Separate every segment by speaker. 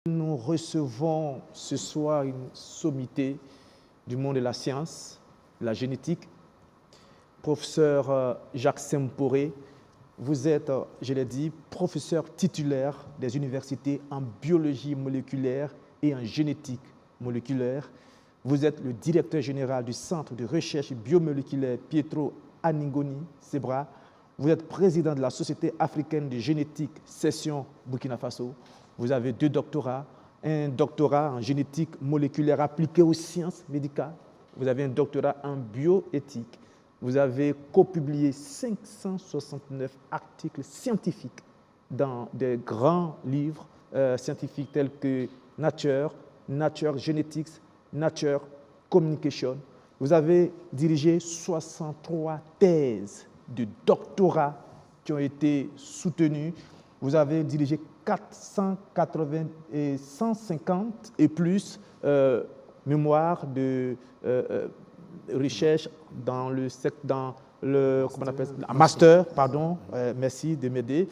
Speaker 1: Nous recevons ce soir une sommité du monde de la science, de la génétique. Professeur Jacques Semporé, vous êtes, je l'ai dit, professeur titulaire des universités en biologie moléculaire et en génétique moléculaire. Vous êtes le directeur général du Centre de recherche biomoléculaire Pietro Aningoni Sebra. Vous êtes président de la Société africaine de génétique Session Burkina Faso. Vous avez 2 doctorats, un doctorat en génétique moléculaire appliquée aux sciences médicales. Vous avez un doctorat en bioéthique. Vous avez copublié 569 articles scientifiques dans des grands livres scientifiques tels que Nature, Nature Genetics, Nature Communication. Vous avez dirigé 63 thèses de doctorat qui ont été soutenues. Vous avez dirigé 480 et 150 et plus mémoires de recherche dans le comment on appelle ça, master, pardon, merci de m'aider.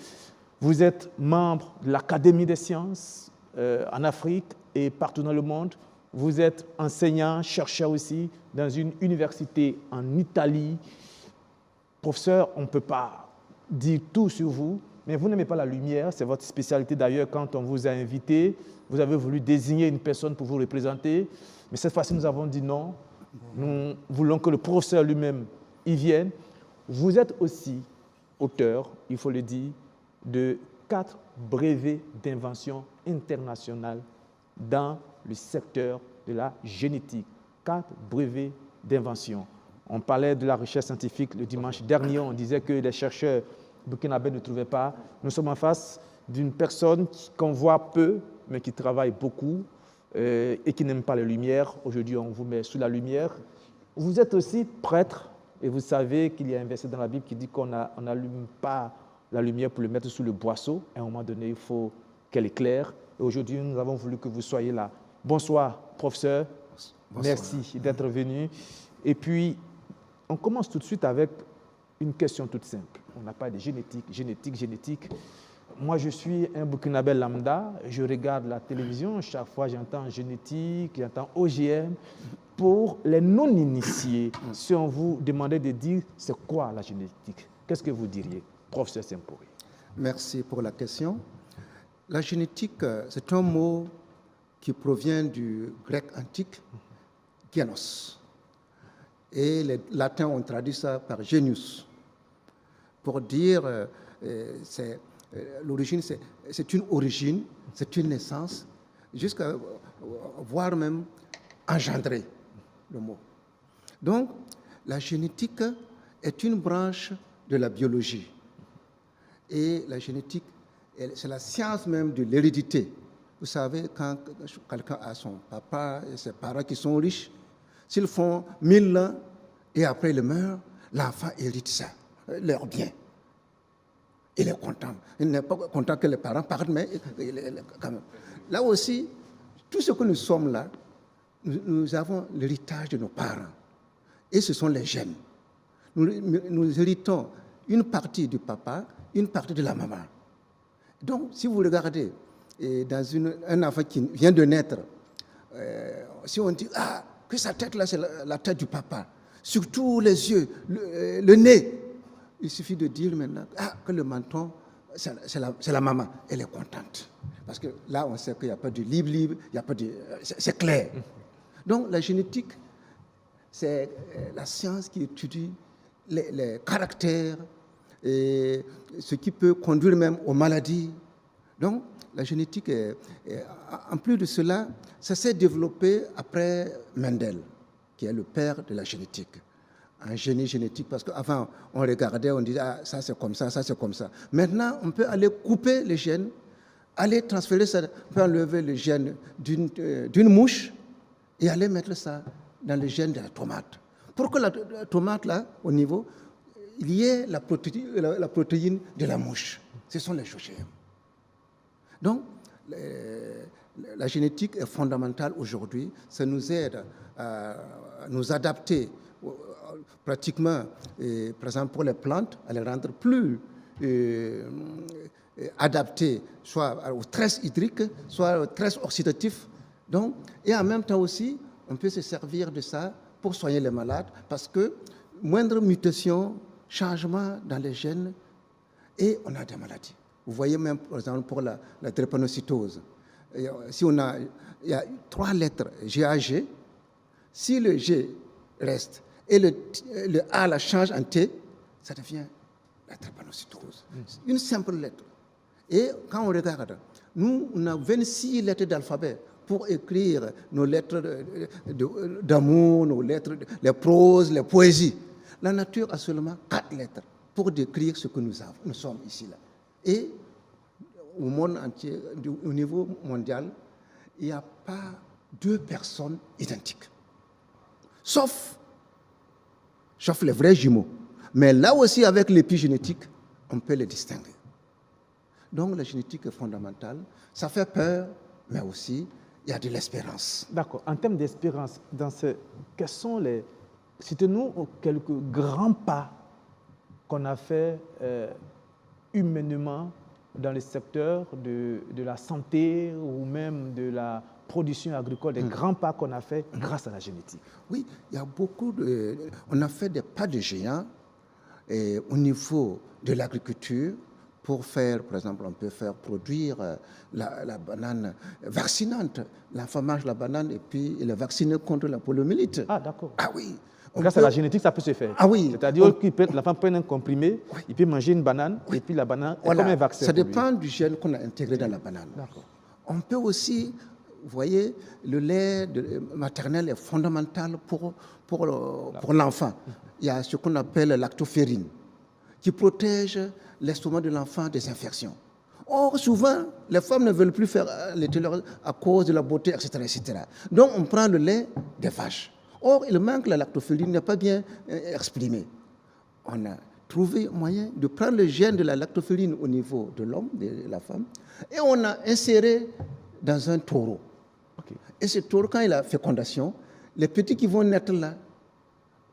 Speaker 1: Vous êtes membre de l'Académie des sciences en Afrique et partout dans le monde. Vous êtes enseignant, chercheur aussi dans une université en Italie. Professeur, on ne peut pas dire tout sur vous, mais vous n'aimez pas la lumière, c'est votre spécialité d'ailleurs. Quand on vous a invité, vous avez voulu désigner une personne pour vous représenter, mais cette fois-ci nous avons dit non, nous voulons que le professeur lui-même y vienne. Vous êtes aussi auteur, il faut le dire, de 4 brevets d'invention internationale dans le secteur de la génétique. 4 brevets d'invention. On parlait de la recherche scientifique le dimanche dernier, on disait que les chercheurs burkinabés ne trouvaient pas. Nous sommes en face d'une personne qu'on voit peu, mais qui travaille beaucoup et qui n'aime pas la lumière. Aujourd'hui, on vous met sous la lumière. Vous êtes aussi prêtre et vous savez qu'il y a un verset dans la Bible qui dit qu'on n'allume pas la lumière pour le mettre sous le boisseau. À un moment donné, il faut qu'elle éclaire. Et aujourd'hui, nous avons voulu que vous soyez là. Bonsoir, professeur. Bonsoir. Merci d'être venu. Et puis, on commence tout de suite avec une question toute simple. On n'a pas de génétique. Moi, je suis un Burkinabé lambda. Je regarde la télévision. Chaque fois, j'entends génétique, j'entends OGM. Pour les non-initiés, si on vous demandait de dire c'est quoi la génétique, qu'est-ce que vous diriez, professeur Semporé?
Speaker 2: Merci pour la question. La génétique, c'est un mot qui provient du grec antique, génos. Et les latins ont traduit ça par genius. Pour dire, l'origine, c'est une origine, c'est une naissance, jusqu'à voire même engendrer le mot. Donc, la génétique est une branche de la biologie. Et la génétique, c'est la science même de l'hérédité. Vous savez, quand quelqu'un a son papa et ses parents qui sont riches, s'ils font 1000 ans et après ils meurent, l'enfant hérite ça, leur bien. Il est content. Il n'est pas content que les parents partent, mais quand même. Là aussi, tout ce que nous sommes là, nous avons l'héritage de nos parents. Et ce sont les gènes. Nous héritons une partie du papa, une partie de la maman. Donc, si vous regardez dans un enfant qui vient de naître, si on dit que sa tête là, c'est la tête du papa, surtout les yeux, le nez, il suffit de dire maintenant que le menton, c'est la maman. Elle est contente. Parce que là, on sait qu'il n'y a pas de libre, il n'y a pas de... C'est clair. Donc, la génétique, c'est la science qui étudie les caractères, et ce qui peut conduire même aux maladies. Donc, la génétique, en plus de cela, ça s'est développé après Mendel, qui est le père de la génétique. Un génie génétique, parce qu'avant, on regardait, on disait, ça c'est comme ça, ça c'est comme ça. Maintenant, on peut aller couper les gènes, aller transférer ça, on peut enlever le gène d'une mouche et aller mettre ça dans le gène de la tomate. Pour que la tomate, là, au niveau, il y ait la protéine de la mouche. Ce sont les OGM. Donc, la génétique est fondamentale aujourd'hui. Ça nous aide à nous adapter pratiquement, par exemple pour les plantes, à les rendre plus adapté soit au stress hydrique, soit au stress oxydatif. Donc, et en même temps aussi, on peut se servir de ça pour soigner les malades parce que moindre mutation, changement dans les gènes et on a des maladies. Vous voyez même, par exemple, pour la drépanocytose. Si il y a 3 lettres GAG, si le G reste et le A la change en T, ça devient la drépanocytose. Une simple lettre. Et quand on regarde, nous, on a 26 lettres d'alphabet pour écrire nos lettres d'amour, nos lettres, les proses, les poésies. La nature a seulement 4 lettres pour décrire ce que nous sommes ici. Là. Et au monde entier, au niveau mondial, il n'y a pas 2 personnes identiques. Sauf les vrais jumeaux. Mais là aussi, avec l'épigénétique, on peut les distinguer. Donc la génétique est fondamentale. Ça fait peur, mais aussi, il y a de l'espérance.
Speaker 1: D'accord. En termes d'espérance, quels sont les... Citez-nous quelques grands pas qu'on a fait humainement dans le secteur de la santé ou même de la production agricole, des grands pas qu'on a fait grâce à la génétique.
Speaker 2: Oui, il y a beaucoup de... On a fait des pas de géants au niveau de l'agriculture pour faire, par exemple, on peut faire produire la banane vaccinante. L'enfant mange la banane et puis il est vacciné contre la poliomyélite.
Speaker 1: Ah, d'accord.
Speaker 2: Ah oui.
Speaker 1: Grâce à la génétique, ça peut se faire.
Speaker 2: Ah oui.
Speaker 1: C'est-à-dire que l'enfant prend un comprimé, oui. Il peut manger une banane, oui. Et puis la banane est comme un vaccin.
Speaker 2: Ça dépend du gène qu'on a intégré dans la banane.
Speaker 1: D'accord.
Speaker 2: On peut aussi, vous voyez, le lait maternel est fondamental pour l'enfant. Il y a ce qu'on appelle la lactoferrine, qui protège l'estomac de l'enfant des infections. Or, souvent, les femmes ne veulent plus faire les à cause de la beauté, etc., etc. Donc, on prend le lait des vaches. Or, il manque la lactoferrine, n'est pas bien exprimée. On a trouvé moyen de prendre le gène de la lactoferrine au niveau de l'homme, de la femme, et on a inséré dans un taureau. Okay. Et ce taureau, quand il a fécondation, les petits qui vont naître là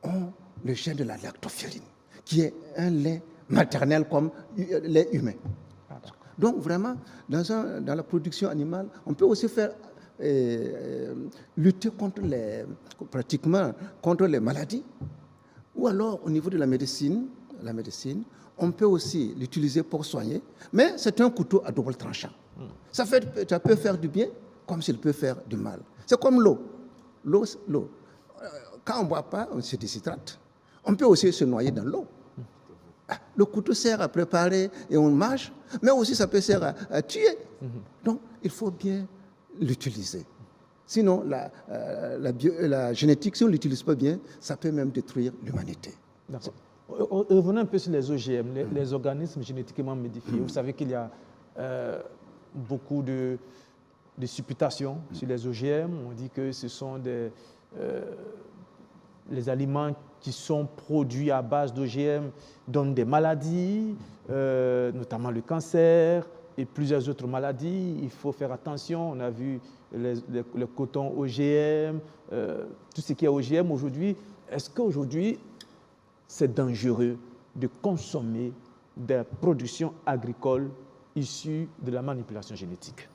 Speaker 2: ont le gène de la lactoferrine, qui est un lait maternel comme lait humain. Donc vraiment, dans la production animale, on peut aussi faire lutter pratiquement contre les maladies. Ou alors, au niveau de la médecine, on peut aussi l'utiliser pour soigner, mais c'est un couteau à double tranchant. Ça peut faire du bien, comme s'il peut faire du mal. C'est comme l'eau. L'eau. Quand on ne boit pas, on se déshydrate. On peut aussi se noyer dans l'eau. Le couteau sert à préparer et on mange, mais aussi ça peut servir à tuer. Donc, il faut bien l'utiliser. Sinon, la génétique, si on ne l'utilise pas bien, ça peut même détruire l'humanité.
Speaker 1: D'accord. Revenons un peu sur les OGM, les organismes génétiquement modifiés. Vous savez qu'il y a beaucoup de supputations sur les OGM. On dit que ce sont les aliments qui sont produits à base d'OGM donnent des maladies, notamment le cancer et plusieurs autres maladies. Il faut faire attention. On a vu le coton OGM, tout ce qui est OGM aujourd'hui. Est-ce qu'aujourd'hui, c'est dangereux de consommer des productions agricoles issues de la manipulation génétique?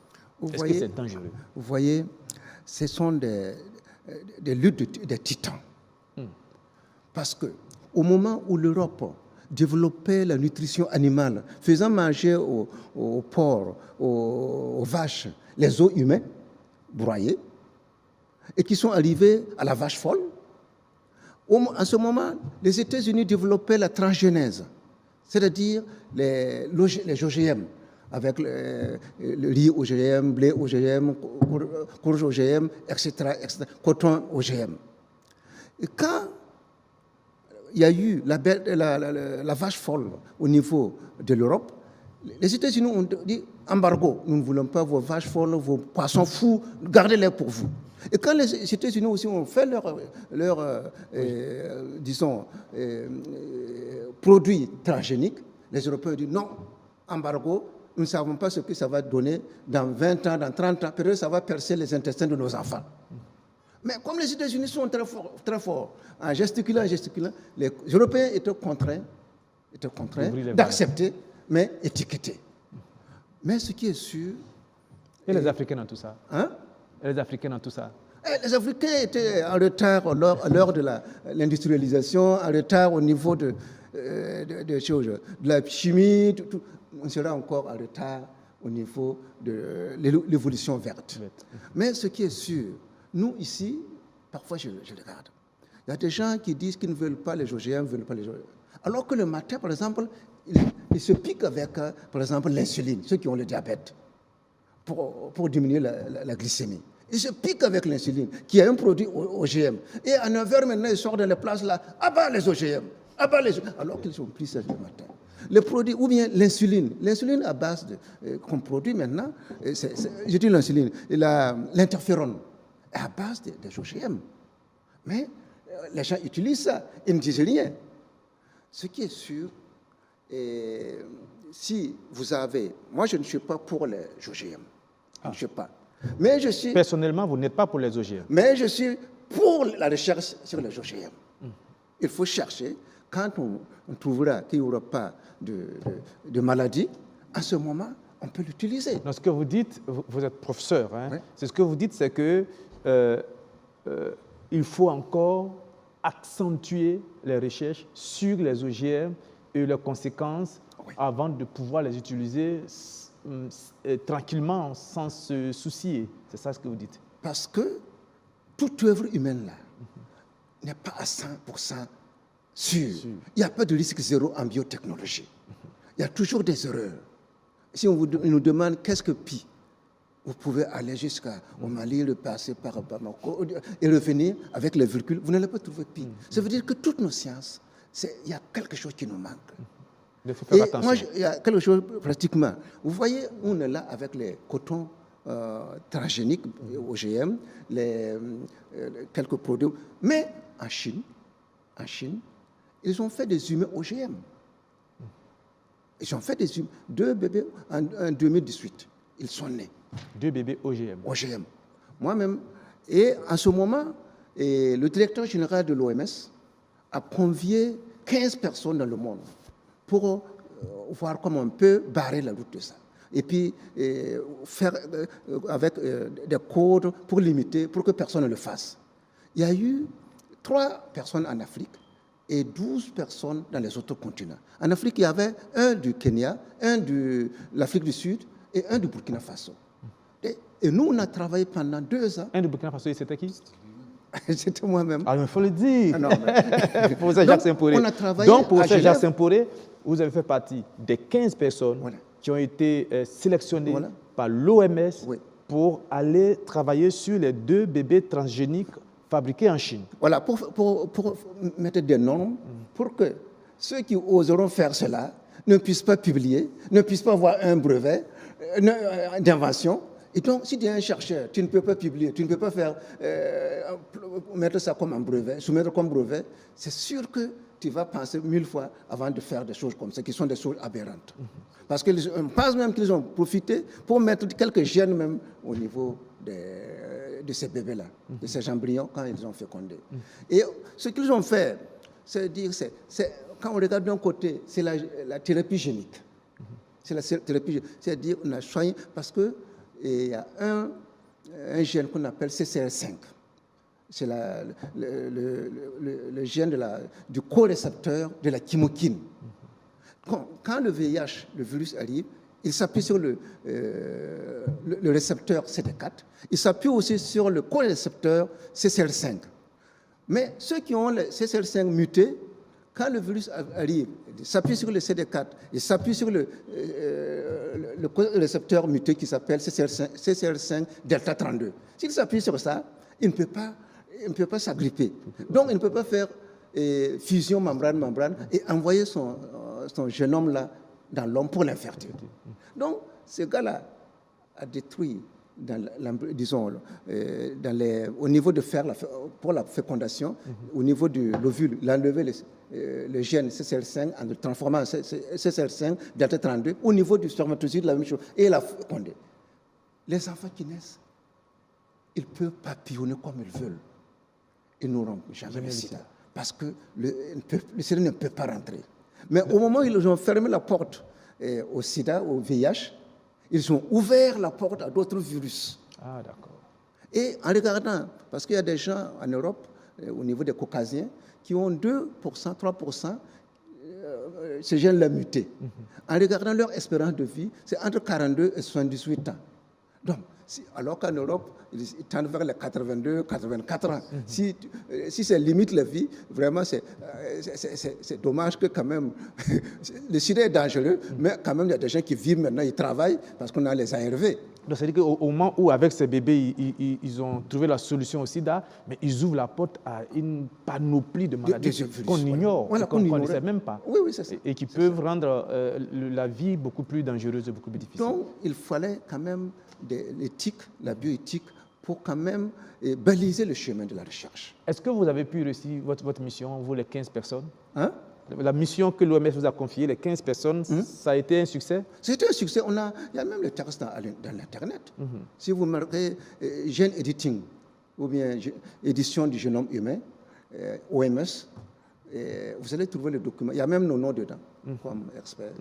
Speaker 1: Est-ce que c'est dangereux?
Speaker 2: Vous voyez, ce sont des luttes des titans. Parce qu'au moment où l'Europe développait la nutrition animale, faisant manger aux porcs, aux vaches, les os humains broyés, et qui sont arrivés à la vache folle, en ce moment, les États-Unis développaient la transgénèse, c'est-à-dire les OGM, avec le riz OGM, blé OGM, courge OGM, etc., coton OGM. Et quand il y a eu la vache folle au niveau de l'Europe, les États-Unis ont dit embargo, nous ne voulons pas vos vaches folles, vos poissons fous, gardez-les pour vous. Et quand les États-Unis aussi ont fait disons, produits transgéniques, les Européens ont dit non, embargo, nous ne savons pas ce que ça va donner dans 20 ans, dans 30 ans, peut-être ça va percer les intestins de nos enfants. Mais comme les États-Unis sont très forts en gesticulant, les Européens étaient contraints d'accepter, mais étiqueter. Mais ce qui est sûr...
Speaker 1: Et les Africains dans tout ça?
Speaker 2: Hein?
Speaker 1: Et les Africains dans tout ça?
Speaker 2: Les Africains étaient en retard à l'heure de l'industrialisation, en retard au niveau de la chimie. On sera encore en retard au niveau de l'évolution verte. Mais ce qui est sûr, nous ici, parfois je regarde, il y a des gens qui disent qu'ils ne veulent pas les OGM, alors que le matin, par exemple, ils se piquent avec, par exemple, l'insuline, ceux qui ont le diabète, pour diminuer la glycémie. Ils se piquent avec l'insuline, qui est un produit OGM. Et à 9h maintenant, ils sortent dans les places là, abat les OGM, alors qu'ils sont plus sages le matin. Les produits, ou bien l'insuline à base qu'on produit maintenant, je dis l'insuline, l'interférone, est à base des OGM. Mais les gens utilisent ça, ils ne disent rien. Ce qui est sûr, si vous avez... Moi, je ne suis pas pour les OGM. Je ne suis pas. Mais je suis...
Speaker 1: Personnellement, vous n'êtes pas pour les OGM.
Speaker 2: Mais je suis pour la recherche sur les OGM. Il faut chercher. Quand on trouvera qu'il n'y aura pas de maladie, à ce moment, on peut l'utiliser.
Speaker 1: Donc, ce que vous dites, vous êtes professeur, hein?
Speaker 2: Oui.
Speaker 1: C'est ce que vous dites, c'est que il faut encore accentuer les recherches sur les OGM et leurs conséquences avant de pouvoir les utiliser tranquillement, sans se soucier. C'est ça ce que vous dites?
Speaker 2: Parce que toute œuvre humaine là n'est pas à 100% sûre. Il n'y a pas de risque zéro en biotechnologie. Il y a toujours des erreurs. Si on nous demande qu'est-ce que pi, vous pouvez aller jusqu'au Mali, le passer par Bamako et revenir avec les virgules. Vous n'allez pas trouver pi. Ça veut dire que toutes nos sciences, il y a quelque chose qui nous manque.
Speaker 1: Il faut faire
Speaker 2: Et
Speaker 1: attention.
Speaker 2: moi, il y a quelque chose pratiquement. Vous voyez, on est là avec les cotons transgéniques, OGM, quelques produits. Mais en Chine, ils ont fait des humains OGM. Ils ont fait des humains. 2 bébés en 2018. Ils sont nés.
Speaker 1: 2 bébés OGM.
Speaker 2: OGM. Moi-même. Et en ce moment, le directeur général de l'OMS a convié 15 personnes dans le monde pour voir comment on peut barrer la route de ça. Et puis faire avec des codes pour limiter, pour que personne ne le fasse. Il y a eu 3 personnes en Afrique et 12 personnes dans les autres continents. En Afrique, il y avait un du Kenya, un de l'Afrique du Sud et un du Burkina Faso. Et nous, on a travaillé pendant 2 ans.
Speaker 1: Un du Burkina Faso, c'était qui?
Speaker 2: C'était moi-même.
Speaker 1: Ah, il faut le dire.
Speaker 2: Ah, non, mais...
Speaker 1: Professeur Jacques Saint-Poré.
Speaker 2: On a travaillé
Speaker 1: Donc, professeur
Speaker 2: à
Speaker 1: Jacques
Speaker 2: Genève.
Speaker 1: Saint-Poré, vous avez fait partie des 15 personnes qui ont été sélectionnées par l'OMS pour aller travailler sur les 2 bébés transgéniques fabriqués en Chine.
Speaker 2: Voilà, pour mettre des normes, pour que ceux qui oseront faire cela ne puissent pas publier, ne puissent pas avoir un brevet d'invention. Et donc, si tu es un chercheur, tu ne peux pas publier, tu ne peux pas faire, mettre ça comme un brevet, soumettre comme brevet, c'est sûr que tu vas penser 1000 fois avant de faire des choses comme ça, qui sont des choses aberrantes. Parce qu'on pense même qu'ils ont profité pour mettre quelques gènes même au niveau de ces bébés-là, de ces embryons, quand ils ont fécondé. Et ce qu'ils ont fait, quand on regarde d'un côté, c'est la thérapie génique. C'est la thérapie génique. C'est-à-dire qu'on a soigné, parce que il y a un gène qu'on appelle CCR5. C'est le gène du co-récepteur de la chymokine. Quand le VIH, le virus arrive, il s'appuie sur le récepteur CD4. Il s'appuie aussi sur le co-récepteur CCR5. Mais ceux qui ont le CCR5 muté, quand le virus arrive, il s'appuie sur le CD4, il s'appuie sur le récepteur muté qui s'appelle CCR5 delta 32. S'il s'appuie sur ça, il ne peut pas s'agripper. Donc, il ne peut pas faire fusion membrane et envoyer son génome là dans l'homme pour l'infertilité. Donc, ce gars-là a détruit, au niveau de faire pour la fécondation, au niveau de l'ovule, il a enlevé le gène CCR5 en le transformant en CCR5 delta 32. Au niveau du spermatozoïde, la même chose. Et il a fécondé. Les enfants qui naissent, ils peuvent papillonner comme ils veulent. Ils n'auront jamais le sida. Parce que le sida ne peut pas rentrer. Mais au moment où ils ont fermé la porte au sida, au VIH, Ils ont ouvert la porte à d'autres virus.
Speaker 1: Ah, d'accord.
Speaker 2: Et en regardant, parce qu'il y a des gens en Europe, au niveau des Caucasiens, qui ont 2%, 3%, ces gènes-là mutés. En regardant leur espérance de vie, c'est entre 42 et 78 ans. Donc, alors qu'en Europe, ils tendent vers les 82, 84 ans. Si c'est limite la vie, vraiment, c'est dommage que quand même, le sida est dangereux, mais quand même, il y a des gens qui vivent maintenant, ils travaillent parce qu'on a les ARV.
Speaker 1: Donc, c'est-à-dire qu'au moment où, avec ces bébés, ils ont trouvé la solution au sida, mais ils ouvrent la porte à une panoplie de maladies qu'on ignore, qu'on ne sait même pas,
Speaker 2: oui, c'est ça.
Speaker 1: Et qui peuvent rendre la vie beaucoup plus dangereuse et beaucoup plus difficile.
Speaker 2: Donc, il fallait quand même l'éthique, la bioéthique, pour quand même baliser le chemin de la recherche.
Speaker 1: Est-ce que vous avez pu réussir votre mission, vous, les 15 personnes?
Speaker 2: Hein?
Speaker 1: La mission que l'OMS vous a confiée, les 15 personnes, ça a été un succès?
Speaker 2: C'était un succès. Il y a même le texte dans l'Internet. Si vous marquez gene editing, ou bien édition du génome humain, OMS, vous allez trouver le document. Il y a même nos noms dedans, comme experts.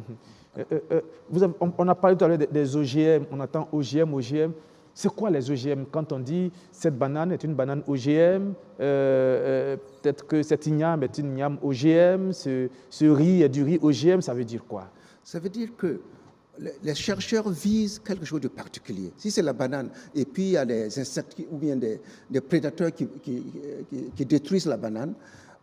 Speaker 1: On a parlé tout à l'heure des OGM, on attend OGM. C'est quoi les OGM? Quand on dit cette banane est une banane OGM, peut-être que cette igname est une igname OGM, ce riz est du riz OGM, ça veut dire quoi?
Speaker 2: Ça veut dire que les chercheurs visent quelque chose de particulier. Si c'est la banane, et puis il y a des insectes ou bien des prédateurs qui détruisent la banane,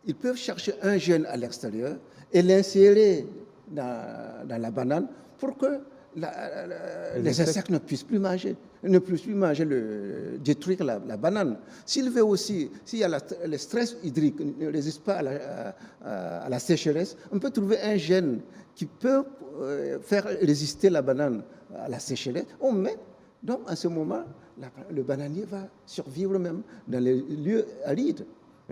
Speaker 2: ils peuvent chercher un gène à l'extérieur et l'insérer dans la banane pour que les insectes ne puissent plus manger, détruire la banane. S'il veut aussi, s'il y a le stress hydrique, ne résiste pas à la sécheresse, on peut trouver un gène qui peut faire résister la banane à la sécheresse. On met, donc à ce moment, le bananier va survivre même dans les lieux arides.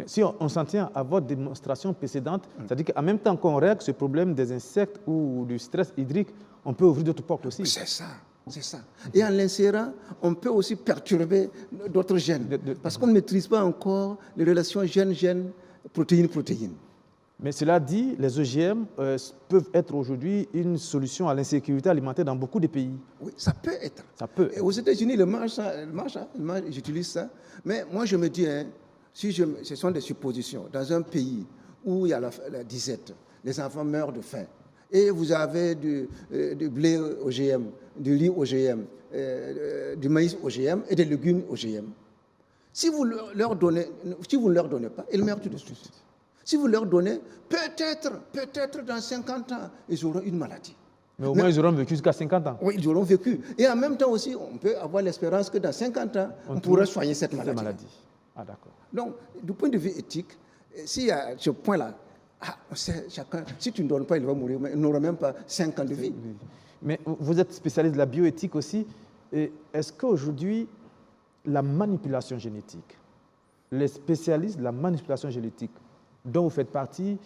Speaker 1: Si on s'en tient à votre démonstration précédente, c'est-à-dire qu'en même temps qu'on règle ce problème des insectes ou du stress hydrique, on peut ouvrir d'autres portes aussi.
Speaker 2: C'est ça. Et en l'insérant, on peut aussi perturber d'autres gènes, parce qu'on ne maîtrise pas encore les relations gène-gène, protéine-protéine.
Speaker 1: Mais cela dit, les OGM peuvent être aujourd'hui une solution à l'insécurité alimentaire dans beaucoup de pays.
Speaker 2: Oui, ça peut être.
Speaker 1: Ça peut.
Speaker 2: Et aux États-Unis, ils mangent ça, j'utilise ça. Mais moi, je me dis, ce sont des suppositions. Dans un pays où il y a la disette, les enfants meurent de faim, et vous avez du blé OGM, du riz OGM, du maïs OGM et des légumes OGM. Si vous ne leur donnez pas, ils meurent tout de suite. Si vous leur donnez, peut-être dans 50 ans, ils auront une maladie.
Speaker 1: Mais au moins, ils auront vécu jusqu'à 50 ans.
Speaker 2: Oui, ils auront vécu. Et en même temps aussi, on peut avoir l'espérance que dans 50 ans, on pourra soigner cette maladie.
Speaker 1: Ah, d'accord.
Speaker 2: Donc, du point de vue éthique, s'il y a ce point-là, chacun, si tu ne donnes pas, il va mourir, mais il n'aura même pas 5 ans de vie.
Speaker 1: Mais vous êtes spécialiste de la bioéthique aussi. Est-ce qu'aujourd'hui, la manipulation génétique, les spécialistes de la manipulation génétique dont vous faites partie,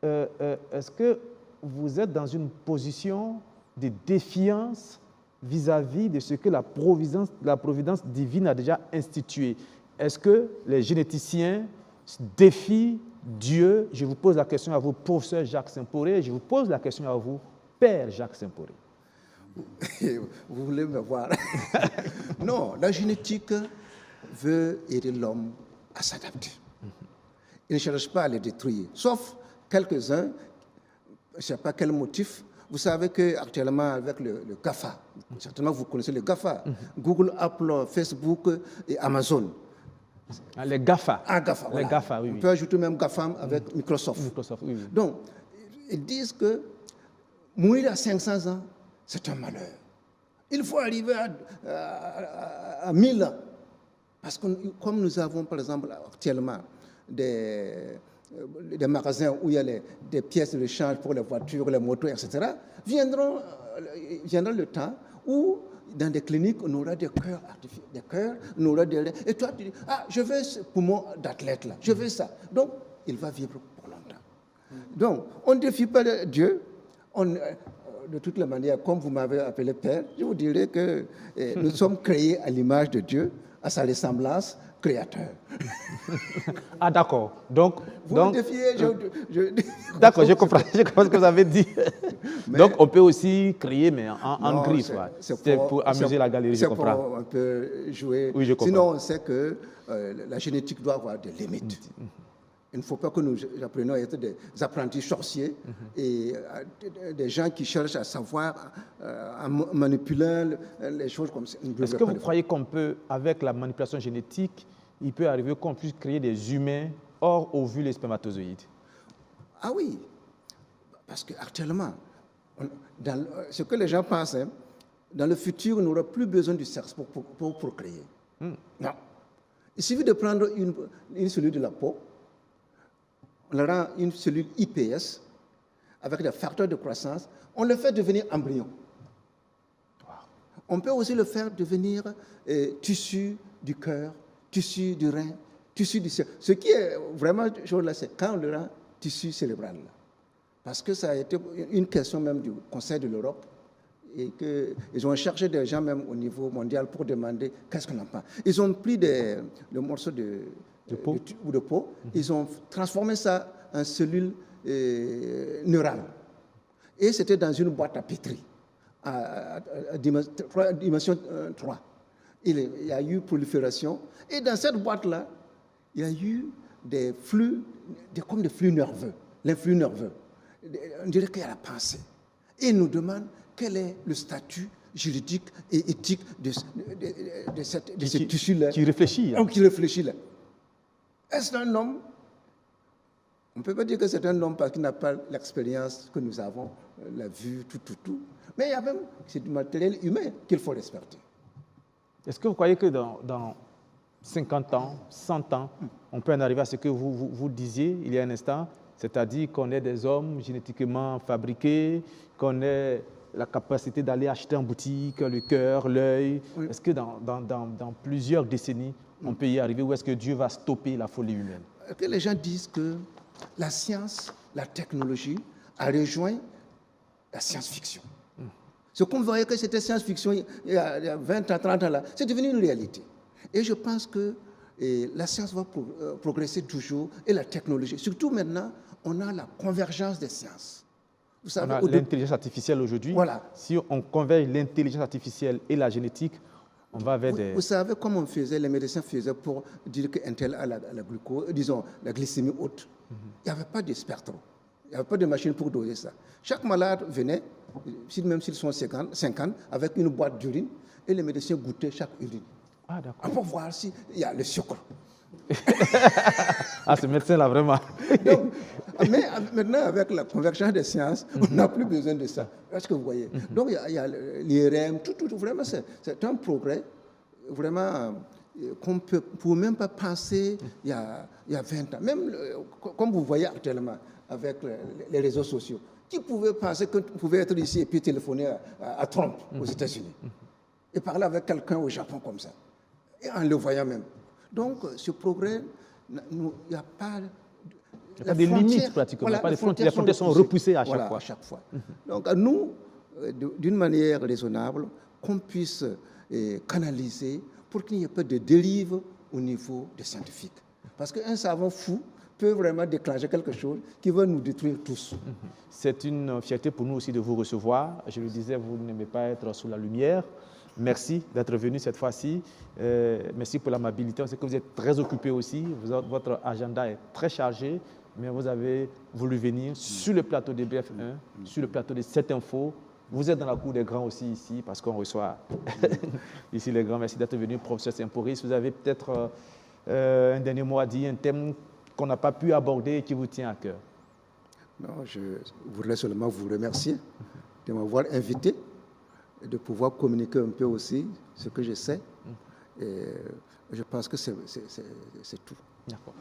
Speaker 1: est-ce que vous êtes dans une position de défiance vis-à-vis de ce que la providence divine a déjà institué? Est-ce que les généticiens défient Dieu? Je vous pose la question à vous, professeur Jacques Saint-Poré, je vous pose la question à vous, Père Jacques Saint-Poré.
Speaker 2: Vous voulez me voir? Non, la génétique veut aider l'homme à s'adapter. Il ne cherche pas à les détruire, sauf quelques-uns, je ne sais pas quel motif. Vous savez qu'actuellement, avec le GAFA, certainement vous connaissez le GAFA, Google, Apple, Facebook et Amazon.
Speaker 1: Les GAFA.
Speaker 2: GAFA, voilà.
Speaker 1: Les GAFA, oui.
Speaker 2: On peut ajouter même GAFAM avec Microsoft.
Speaker 1: Oui.
Speaker 2: Donc, ils disent que mourir à 500 ans, c'est un malheur. Il faut arriver à 1000 ans. Parce que comme nous avons, par exemple, actuellement, des magasins où il y a des pièces de rechange pour les voitures, les motos, etc., viendra le temps où, dans des cliniques, on aura des cœurs, on aura des reins. Et toi, tu dis, je veux ce poumon d'athlète là, je veux ça. Donc, il va vivre pour longtemps. Donc, on ne défie pas Dieu. De toutes les manières, comme vous m'avez appelé Père, je vous dirais que nous sommes créés à l'image de Dieu, à sa ressemblance, créateur.
Speaker 1: Ah, d'accord. Donc,
Speaker 2: Vous me défiez,
Speaker 1: d'accord, je comprends ce que vous avez dit. Donc, on peut aussi créer, mais en griffe. C'est pour amuser la galerie, je comprends.
Speaker 2: C'est pour un peu jouer.
Speaker 1: Oui, je comprends.
Speaker 2: Sinon, on sait que la génétique doit avoir des limites. Il ne faut pas que nous apprenions à être des apprentis sorciers et des gens qui cherchent à savoir, en manipulant les choses comme ça.
Speaker 1: Est-ce que vous croyez qu'on peut, avec la manipulation génétique, il peut arriver qu'on puisse créer des humains hors ovules et spermatozoïdes?
Speaker 2: Ah oui, parce qu'actuellement, ce que les gens pensent, hein, dans le futur, on n'aura plus besoin du sexe pour procréer. Non. Il suffit de prendre une cellule de la peau, on leur rend une cellule IPS avec des facteurs de croissance, on le fait devenir embryon. On peut aussi le faire devenir tissu du cœur, tissu du rein, tissu du cerveau. Ce qui est vraiment chose là, c'est quand on le rend tissu cérébral. Là. Parce que ça a été une question même du Conseil de l'Europe et qu'ils ont cherché des gens même au niveau mondial pour demander qu'est-ce qu'on en pense. Ils ont pris le morceau de peau, ils ont transformé ça en cellules neurales. Et c'était dans une boîte à pétri, à dimension 3. Il y a eu prolifération. Et dans cette boîte-là, il y a eu des flux, comme des flux nerveux, l'influx nerveux. On dirait qu'il y a la pensée. Et il nous demande quel est le statut juridique et éthique de ce tissu-là.
Speaker 1: Qui réfléchit.
Speaker 2: Hein. Qui réfléchit là. Est-ce un homme? On ne peut pas dire que c'est un homme parce qu'il n'a pas l'expérience que nous avons, la vue, tout. Mais il y a même, c'est du matériel humain qu'il faut respecter.
Speaker 1: Est-ce que vous croyez que dans 50 ans, 100 ans, on peut en arriver à ce que vous disiez il y a un instant, c'est-à-dire qu'on ait des hommes génétiquement fabriqués, qu'on ait la capacité d'aller acheter en boutique le cœur, l'œil. Oui. Est-ce que dans plusieurs décennies, on peut y arriver ou est-ce que Dieu va stopper la folie humaine?
Speaker 2: Que les gens disent que la science, la technologie a rejoint la science-fiction. Ce qu'on voyait que c'était science-fiction il y a 20 ans, 30 ans là, c'est devenu une réalité. Et je pense que la science va progresser toujours et la technologie. Surtout maintenant, on a la convergence des sciences.
Speaker 1: Vous savez, on a l'intelligence artificielle aujourd'hui. Voilà. Si on converge l'intelligence artificielle et la génétique, on va vers des...
Speaker 2: Vous savez comment les médecins faisaient pour dire qu'un tel a la glucose, disons, la glycémie haute. Il n'y avait pas de spectre. Il n'y avait pas de machine pour doser ça. Chaque malade venait, même s'ils sont 50, avec une boîte d'urine, et les médecins goûtaient chaque urine.
Speaker 1: Ah, d'accord.
Speaker 2: Pour voir s'il y a le sucre.
Speaker 1: Ah, ce médecin-là, vraiment.
Speaker 2: Donc, mais maintenant, avec la convergence des sciences, on n'a plus besoin de ça. Est-ce que vous voyez? Donc, il y a l'IRM, tout, vraiment, c'est un progrès, vraiment, qu'on ne peut même pas penser il y a 20 ans. Même, comme vous voyez actuellement, avec les réseaux sociaux, qui pouvait penser qu'on pouvait être ici et puis téléphoner à Trump aux États-Unis et parler avec quelqu'un au Japon comme ça, et en le voyant même. Donc, ce progrès, il n'y a pas...
Speaker 1: Il n'y a pas de limites pratiquement, voilà, pas de frontières. Les frontières sont repoussées à chaque fois.
Speaker 2: Donc, à nous, d'une manière raisonnable, qu'on puisse canaliser pour qu'il n'y ait pas de dérive au niveau des scientifiques. Parce qu'un savant fou peut vraiment déclencher quelque chose qui va nous détruire tous.
Speaker 1: C'est une fierté pour nous aussi de vous recevoir. Je le disais, vous n'aimez pas être sous la lumière. Merci d'être venu cette fois-ci. Merci pour l'amabilité. On sait que vous êtes très occupé aussi. Votre agenda est très chargé, mais vous avez voulu venir sur le plateau de BF1, sur le plateau de 7 Info. Vous êtes dans la cour des grands aussi ici, parce qu'on reçoit ici les grands. Merci d'être venu, professeur Saint-Pauris. Vous avez peut-être un dernier mot à dire, un thème qu'on n'a pas pu aborder et qui vous tient à cœur.
Speaker 2: Non, je voudrais seulement vous remercier de m'avoir invité et de pouvoir communiquer un peu aussi ce que je sais. Et je pense que c'est tout.
Speaker 1: D'accord.